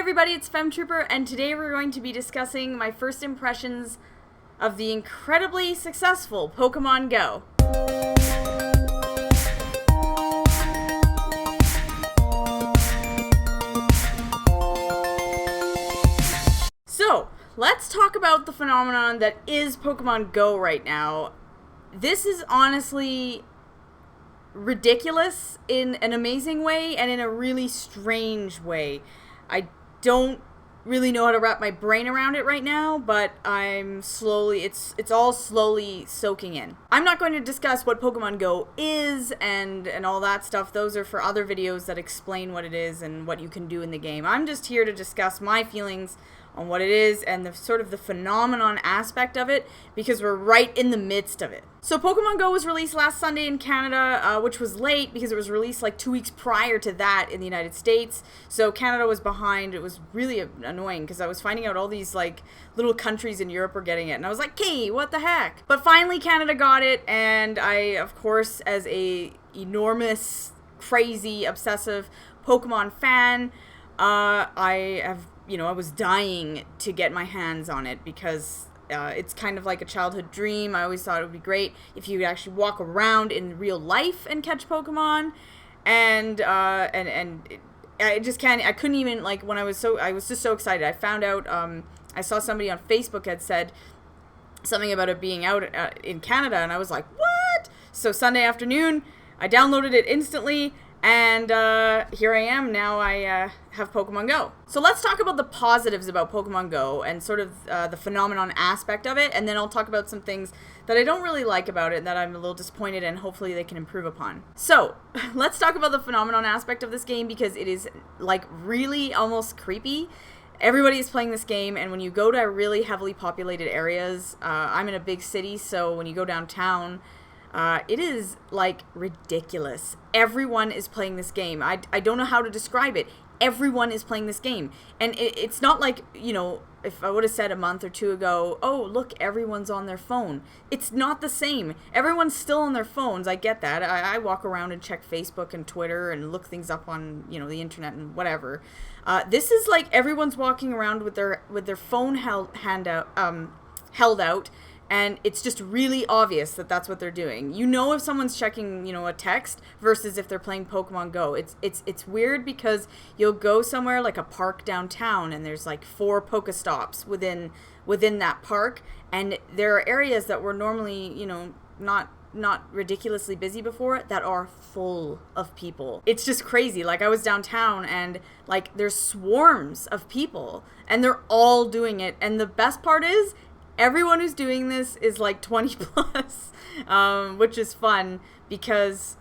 everybody, it's Femtrooper, and today we're going to be discussing my first impressions of the incredibly successful Pokemon Go. So, let's talk about the phenomenon that is Pokemon Go right now. This is honestly ridiculous in an amazing way and in a really strange way. I don't really know how to wrap my brain around it right now, but it's all slowly soaking in. I'm not going to discuss what Pokemon Go is and all that stuff. Those are for other videos that explain what it is and what you can do in the game. I'm just here to discuss my feelings on what it is and the sort of the phenomenon aspect of it, because we're right in the midst of it. So Pokemon Go was released last Sunday in Canada, which was late because it was released like 2 weeks prior to that in the United States. So Canada was behind. It was really annoying because I was finding out all these like little countries in Europe were getting it, and I was like, hey, what the heck? But finally Canada got it, and I, of course, as a enormous, crazy, obsessive Pokemon fan, I was dying to get my hands on it because it's kind of like a childhood dream. I always thought it would be great if you could actually walk around in real life and catch Pokemon, and I just can't. I couldn't even, like, I was just so excited. I found out, I saw somebody on Facebook had said something about it being out in Canada, and I was like, what? So Sunday afternoon, I downloaded it instantly. And here I am, now I have Pokemon Go. So let's talk about the positives about Pokemon Go and sort of the phenomenon aspect of it, and then I'll talk about some things that I don't really like about it that I'm a little disappointed in, hopefully they can improve upon. So, let's talk about the phenomenon aspect of this game, because it is like really almost creepy. Everybody is playing this game, and when you go to really heavily populated areas, I'm in a big city, so when you go downtown, it is, like, ridiculous. Everyone is playing this game. I don't know how to describe it. Everyone is playing this game. And it's not like, if I would have said a month or two ago, oh, look, everyone's on their phone. It's not the same. Everyone's still on their phones. I get that. I walk around and check Facebook and Twitter and look things up on, the internet and whatever. This is like everyone's walking around with their phone held out. And it's just really obvious that that's what they're doing. You know if someone's checking, a text versus if they're playing Pokemon Go. It's weird because you'll go somewhere like a park downtown and there's like 4 Pokestops within that park, and there are areas that were normally, not ridiculously busy before that are full of people. It's just crazy. Like, I was downtown and like there's swarms of people and they're all doing it, and the best part is everyone who's doing this is like 20 plus, which is fun because,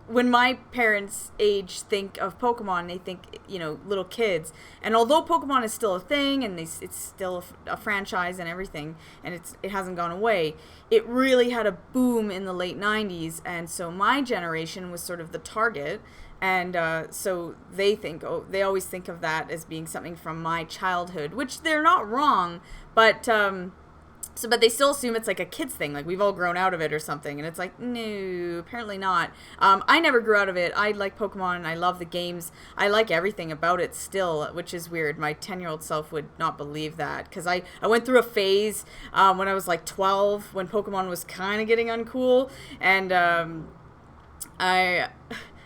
when my parents' age think of Pokemon, they think, little kids. And although Pokemon is still a thing and it's still a franchise and everything, and it hasn't gone away, it really had a boom in the late 90s. And so my generation was sort of the target. And so they always think of that as being something from my childhood, which they're not wrong, but they still assume it's like a kid's thing, like we've all grown out of it or something, and it's like, no, apparently not. I never grew out of it. I like Pokemon, and I love the games. I like everything about it still, which is weird. My 10-year-old self would not believe that, because I went through a phase when I was like 12, when Pokemon was kind of getting uncool, and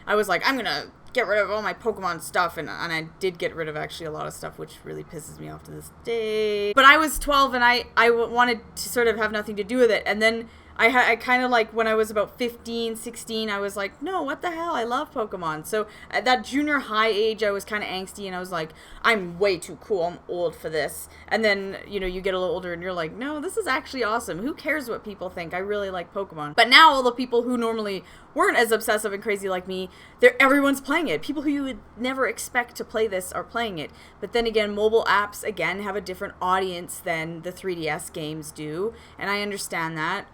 I was like, I'm going to get rid of all my Pokemon stuff, and I did get rid of actually a lot of stuff, which really pisses me off to this day. But I was 12, and I wanted to sort of have nothing to do with it, and then I kind of like, when I was about 15, 16, I was like, no, what the hell, I love Pokemon. So at that junior high age, I was kind of angsty, and I was like, I'm way too cool, I'm old for this. And then, you get a little older, and you're like, no, this is actually awesome. Who cares what people think? I really like Pokemon. But now all the people who normally weren't as obsessive and crazy like me, everyone's playing it. People who you would never expect to play this are playing it. But then again, mobile apps, again, have a different audience than the 3DS games do, and I understand that.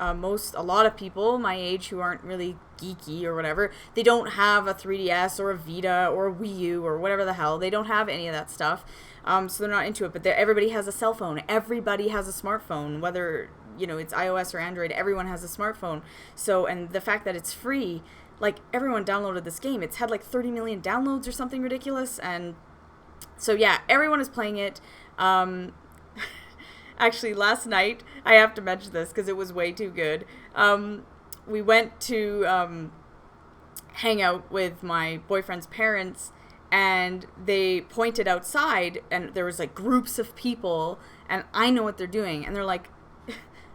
A lot of people my age who aren't really geeky or whatever, they don't have a 3DS or a Vita or a Wii U or whatever the hell. They don't have any of that stuff, so they're not into it. But everybody has a cell phone. Everybody has a smartphone, whether it's iOS or Android. Everyone has a smartphone. So, and the fact that it's free, like, everyone downloaded this game. It's had like 30 million downloads or something ridiculous, and So yeah, everyone is playing it. Actually, last night, I have to mention this because it was way too good. We went to hang out with my boyfriend's parents, and they pointed outside, and there was like groups of people, and I know what they're doing, and they're like,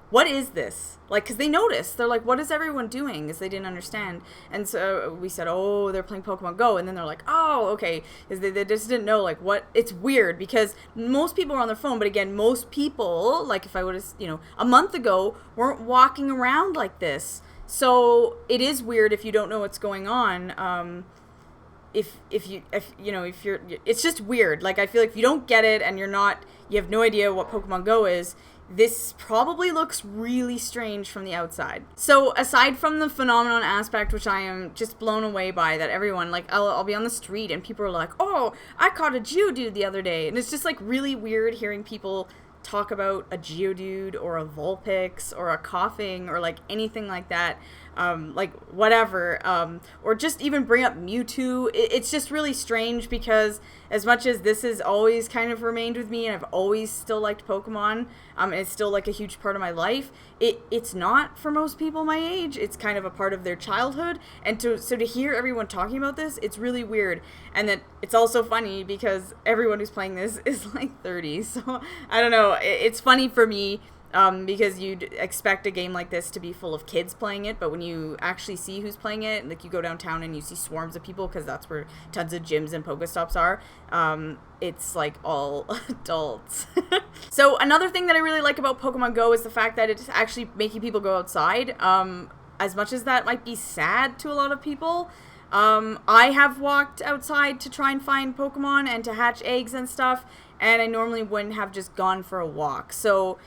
what is this? Like, because they noticed. They're like, what is everyone doing? Because they didn't understand. And so we said, oh, they're playing Pokemon Go. And then they're like, oh, okay. Because they just didn't know, like, what. It's weird because most people are on their phone. But again, most people, like if I would have, a month ago, weren't walking around like this. So it is weird if you don't know what's going on. If you're, it's just weird. Like, I feel like if you don't get it and you have no idea what Pokemon Go is, this probably looks really strange from the outside. So aside from the phenomenon aspect, which I am just blown away by, that everyone, like, I'll be on the street and people are like, oh, I caught a Geodude the other day. And it's just like really weird hearing people talk about a Geodude or a Vulpix or a Coughing or like anything like that. Like whatever, or just even bring up Mewtwo. It's just really strange because as much as this has always kind of remained with me and I've always still liked Pokemon, and it's still like a huge part of my life, it's not for most people my age. It's kind of a part of their childhood, and to hear everyone talking about this, it's really weird. And that it's also funny because everyone who's playing this is like 30, so I don't know, it's funny for me. Because you'd expect a game like this to be full of kids playing it, but when you actually see who's playing it, like you go downtown and you see swarms of people, because that's where tons of gyms and Pokestops are, it's like all adults. So another thing that I really like about Pokemon Go is the fact that it's actually making people go outside. As much as that might be sad to a lot of people, I have walked outside to try and find Pokemon and to hatch eggs and stuff, and I normally wouldn't have just gone for a walk. So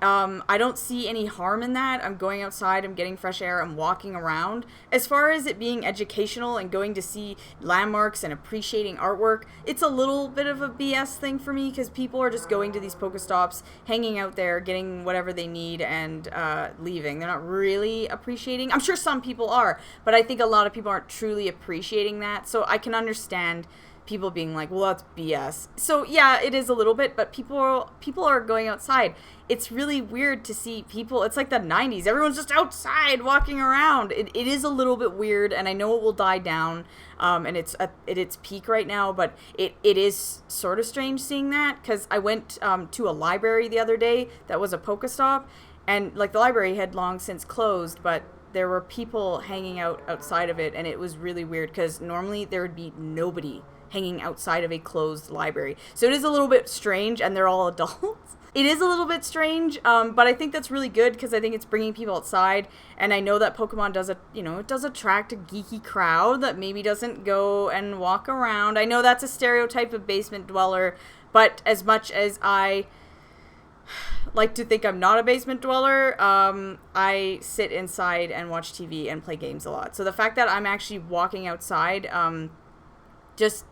I don't see any harm in that. I'm going outside, I'm getting fresh air, I'm walking around. As far as it being educational and going to see landmarks and appreciating artwork, it's a little bit of a BS thing for me because people are just going to these Pokestops, hanging out there, getting whatever they need, and leaving. They're not really appreciating. I'm sure some people are, but I think a lot of people aren't truly appreciating that. So I can understand people being like, well, that's BS. So yeah, it is a little bit, but people are going outside. It's really weird to see people. It's like the 90s. Everyone's just outside walking around. It is a little bit weird, and I know it will die down, and it's at its peak right now, but it is sort of strange seeing that, because I went to a library the other day that was a Pokestop, and like the library had long since closed, but there were people hanging out outside of it, and it was really weird, because normally there would be nobody hanging outside of a closed library. So it is a little bit strange, and they're all adults. It is a little bit strange, but I think that's really good because I think it's bringing people outside, and I know that Pokemon does it does attract a geeky crowd that maybe doesn't go and walk around. I know that's a stereotype of basement dweller, but as much as I like to think I'm not a basement dweller, I sit inside and watch TV and play games a lot. So the fact that I'm actually walking outside, just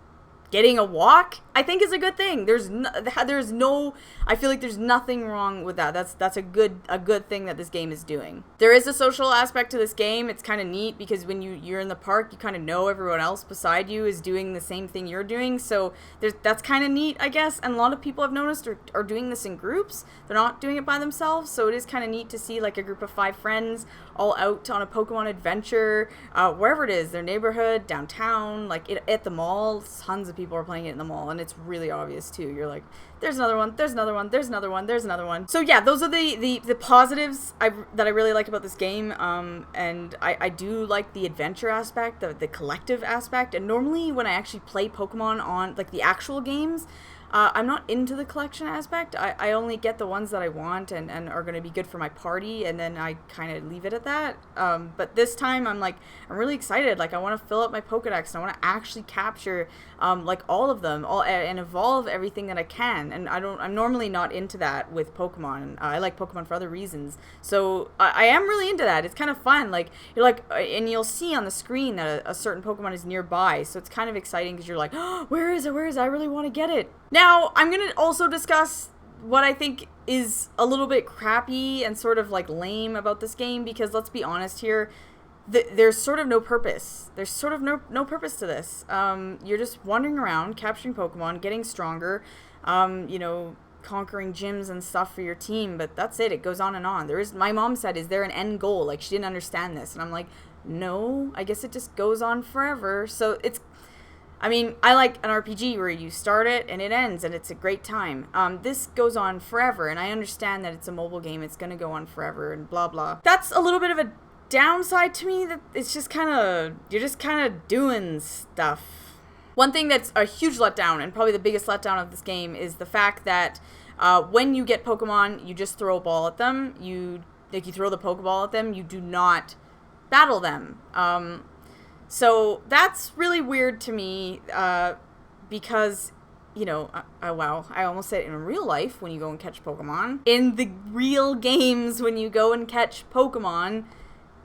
getting a walk, I think is a good thing. I feel like there's nothing wrong with that. That's a good thing that this game is doing. There is a social aspect to this game. It's kind of neat because when you're in the park, you kind of know everyone else beside you is doing the same thing you're doing. So that's kind of neat, I guess. And a lot of people I've noticed are doing this in groups. They're not doing it by themselves. So it is kind of neat to see like a group of 5 friends all out on a Pokemon adventure, wherever it is, their neighborhood, downtown, like at the mall. Tons of people are playing it in the mall, and it's really obvious too. You're like, there's another one, there's another one, there's another one, there's another one. So yeah, those are the positives that I really like about this game, and I do like the adventure aspect, the collective aspect, and normally when I actually play Pokemon on like the actual games, I'm not into the collection aspect. I only get the ones that I want and are going to be good for my party, and then I kind of leave it at that. But this time I'm really excited. Like, I want to fill up my Pokedex, and I want to actually capture like all of them, and evolve everything that I can. And I'm normally not into that with Pokemon. I like Pokemon for other reasons. So I am really into that. It's kind of fun. Like, you're like, and you'll see on the screen that a certain Pokemon is nearby. So it's kind of exciting because you're like, oh, where is it? Where is it? I really want to get it. Now, I'm going to also discuss what I think is a little bit crappy and sort of like lame about this game, because let's be honest here, there's sort of no purpose. There's sort of no purpose to this. You're just wandering around, capturing Pokemon, getting stronger, conquering gyms and stuff for your team, but that's it. It goes on and on. My mom said, is there an end goal? Like, she didn't understand this. And I'm like, no, I guess it just goes on forever. So I like an RPG where you start it and it ends and it's a great time. This goes on forever, and I understand that it's a mobile game. It's going to go on forever and blah, blah. That's a little bit of a downside to me, that it's just you're just kind of doing stuff. One thing that's a huge letdown, and probably the biggest letdown of this game, is the fact that when you get Pokemon, you just throw a ball at them. You throw the Pokeball at them. You do not battle them. So that's really weird to me because, wow, I almost said in real life when you go and catch Pokemon. In the real games when you go and catch Pokemon,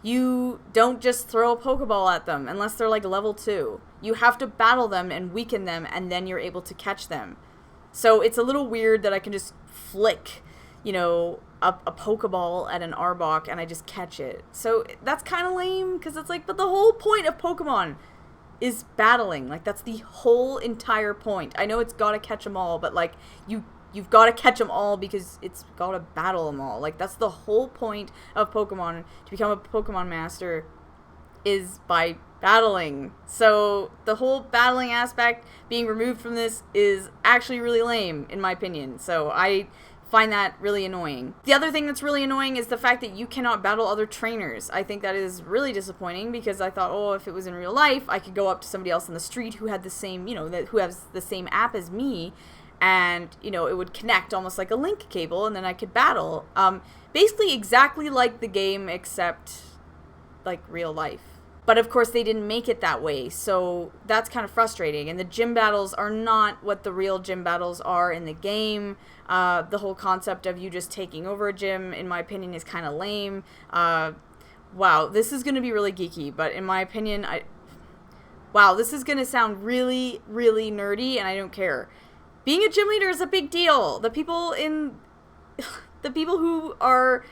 you don't just throw a Pokeball at them unless they're like level 2. You have to battle them and weaken them, and then you're able to catch them. So it's a little weird that I can just flick, a Pokeball at an Arbok and I just catch it. So that's kind of lame, because it's like, but the whole point of Pokemon is battling. Like, that's the whole entire point. I know it's gotta catch them all, but like, you've got to catch them all because it's got to battle them all. Like, that's the whole point of Pokemon. To become a Pokemon master is by battling. So the whole battling aspect being removed from this is actually really lame, in my opinion. So I find that really annoying. The other thing that's really annoying is the fact that you cannot battle other trainers. I think that is really disappointing, because I thought, if it was in real life, I could go up to somebody else in the street who had the same, who has the same app as me, and, it would connect almost like a link cable, and then I could battle. Basically exactly like the game, except like real life. But of course they didn't make it that way, so that's kind of frustrating. And the gym battles are not what the real gym battles are in the game. The whole concept of you just taking over a gym, in my opinion, is kind of lame. Wow, this is going to be really geeky, but in my opinion, wow, this is going to sound really, really nerdy, and I don't care. Being a gym leader is a big deal. The people who are,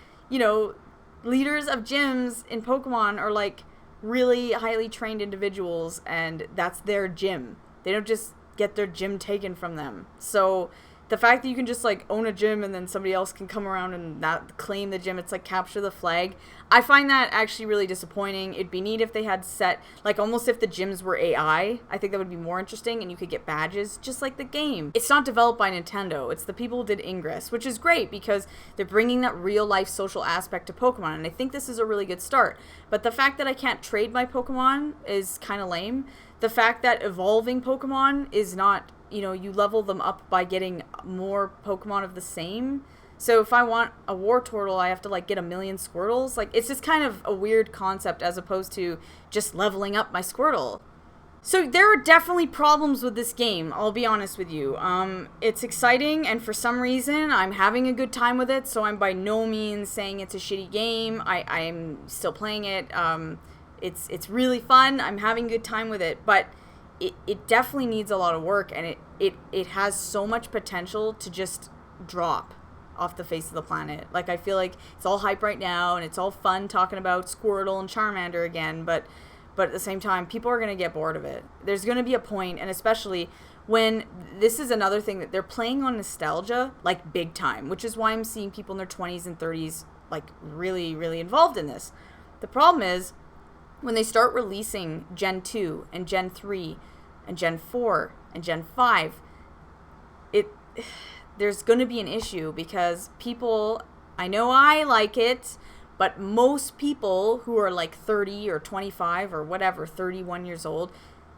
leaders of gyms in Pokemon are like really highly trained individuals, and that's their gym. They don't just get their gym taken from them. So the fact that you can just like own a gym and then somebody else can come around and not claim the gym, it's like capture the flag. I find that actually really disappointing. It'd be neat if they had set, like, almost if the gyms were AI. I think that would be more interesting, and you could get badges just like the game. It's not developed by Nintendo. It's the people who did Ingress, which is great because they're bringing that real life social aspect to Pokemon, and I think this is a really good start. But the fact that I can't trade my Pokemon is kind of lame. The fact that evolving Pokemon is not, you level them up by getting more Pokemon of the same. So if I want a Wartortle, I have to, like, get a million Squirtles. Like, it's just kind of a weird concept as opposed to just leveling up my Squirtle. So there are definitely problems with this game, I'll be honest with you. It's exciting, and for some reason, I'm having a good time with it, so I'm by no means saying it's a shitty game. I'm still playing it. It's really fun. I'm having a good time with it, but it definitely needs a lot of work, and it has so much potential to just drop off the face of the planet. Like, I feel like it's all hype right now, and it's all fun talking about Squirtle and Charmander again, but at the same time, people are going to get bored of it. There's going to be a point, and especially when this is another thing that they're playing on nostalgia, like, big time, which is why I'm seeing people in their 20s and 30s, like, really, really involved in this. The problem is, when they start releasing Gen 2 and Gen 3 and Gen 4 and Gen 5, there's going to be an issue, because people, I know I like it, but most people who are like 30 or 25 or whatever, 31 years old,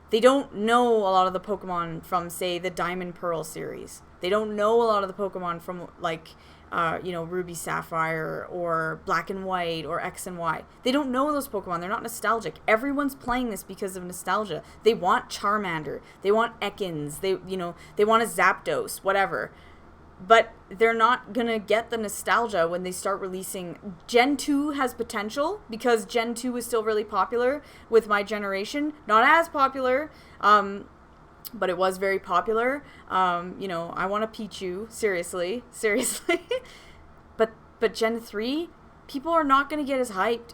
they don't know a lot of the Pokemon from, say, the Diamond Pearl series. They don't know a lot of the Pokemon from, like, Ruby Sapphire or Black and White or X and Y. They don't know those Pokemon. They're not nostalgic. Everyone's playing this because of nostalgia. They want Charmander. They want Ekans. They want a Zapdos, whatever. But they're not going to get the nostalgia when they start releasing. Gen 2 has potential, because Gen 2 is still really popular with my generation. Not as popular, but it was very popular. I want a Pichu, seriously. But Gen 3, people are not going to get as hyped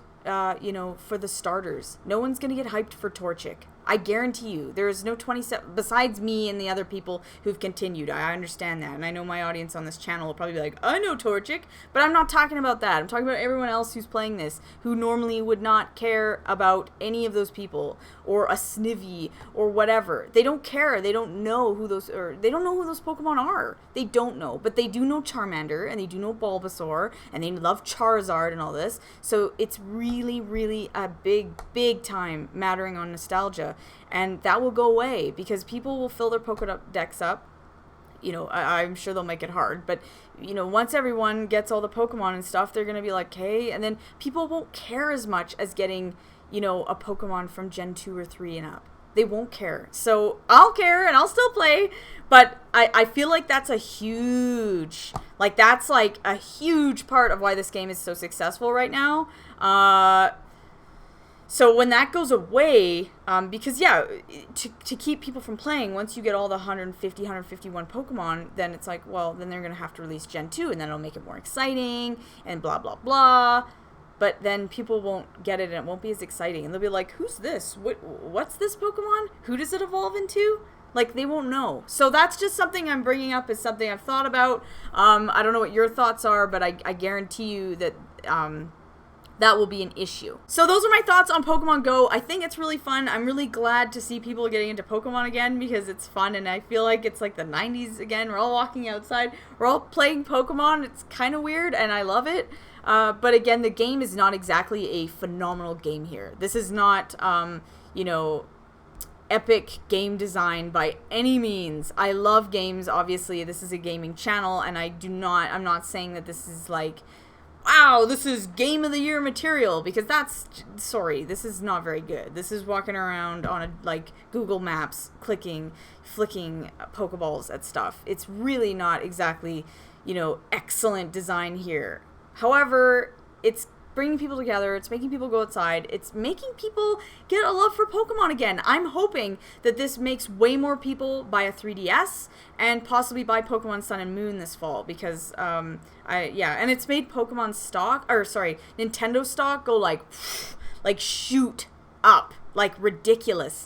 you know, for the starters. No one's going to get hyped for Torchic. I guarantee you, there is no 27, besides me and the other people who've continued. I understand that, and I know my audience on this channel will probably be like, I know Torchic, but I'm not talking about that. I'm talking about everyone else who's playing this, who normally would not care about any of those people, or a Snivy, or whatever. They don't care. They don't know who those, or they don't know who those Pokemon are. They don't know, but they do know Charmander, and they do know Bulbasaur, and they love Charizard and all this, so it's really, really a big time mattering on nostalgia. And that will go away because people will fill their Pokédex up. You know, I'm sure they'll make it hard. But, you know, once everyone gets all the Pokemon and stuff, they're going to be like, hey. And then people won't care as much as getting, you know, a Pokemon from Gen 2 or 3 and up. They won't care. So I'll care and I'll still play. But I feel like that's a huge, like, that's like a huge part of why this game is so successful right now. So when that goes away, because yeah, to keep people from playing, once you get all the 150, 151 Pokemon, then it's like, well, then they're going to have to release Gen 2, and then it'll make it more exciting, and blah, blah, blah. But then people won't get it, and it won't be as exciting. And they'll be like, who's this? What's this Pokemon? Who does it evolve into? Like, they won't know. So that's just something I'm bringing up as something I've thought about. I don't know what your thoughts are, but I guarantee you that that will be an issue. So those are my thoughts on Pokemon Go. I think it's really fun. I'm really glad to see people getting into Pokemon again because it's fun, and I feel like it's like the 90s again. We're all walking outside. We're all playing Pokemon. It's kind of weird, and I love it. But again, the game is not exactly a phenomenal game here. This is not, you know, epic game design by any means. I love games, obviously. This is a gaming channel, and I'm not saying that this is like, wow, this is game of the year material, because this is not very good. This is walking around on a, like, Google Maps, flicking Pokeballs at stuff. It's really not exactly, you know, excellent design here. However, it's bringing people together, it's making people go outside, it's making people get a love for Pokemon again. I'm hoping that this makes way more people buy a 3DS and possibly buy Pokemon Sun and Moon this fall, because and it's made Pokemon stock, or sorry, Nintendo stock go like shoot up like ridiculous,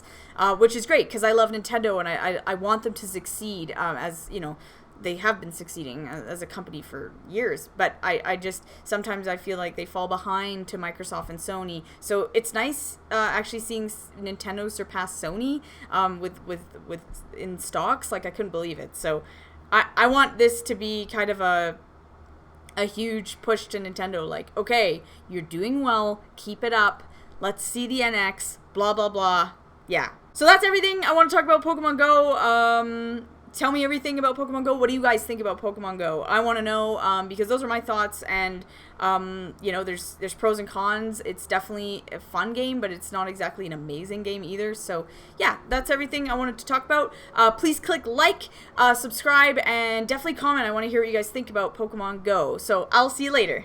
which is great because I love Nintendo and I want them to succeed, as you know. They have been succeeding as a company for years, but I just, sometimes I feel like they fall behind to Microsoft and Sony. So it's nice actually seeing Nintendo surpass Sony with in stocks. Like, I couldn't believe it. So I want this to be kind of a huge push to Nintendo. Like, okay, you're doing well, keep it up. Let's see the NX, blah, blah, blah. Yeah. So that's everything I want to talk about Pokemon Go. Tell me everything about Pokemon Go. What do you guys think about Pokemon Go? I want to know, because those are my thoughts, and, you know, there's pros and cons. It's definitely a fun game, but it's not exactly an amazing game either. So, yeah, that's everything I wanted to talk about. Please click like, subscribe, and definitely comment. I want to hear what you guys think about Pokemon Go. So, I'll see you later.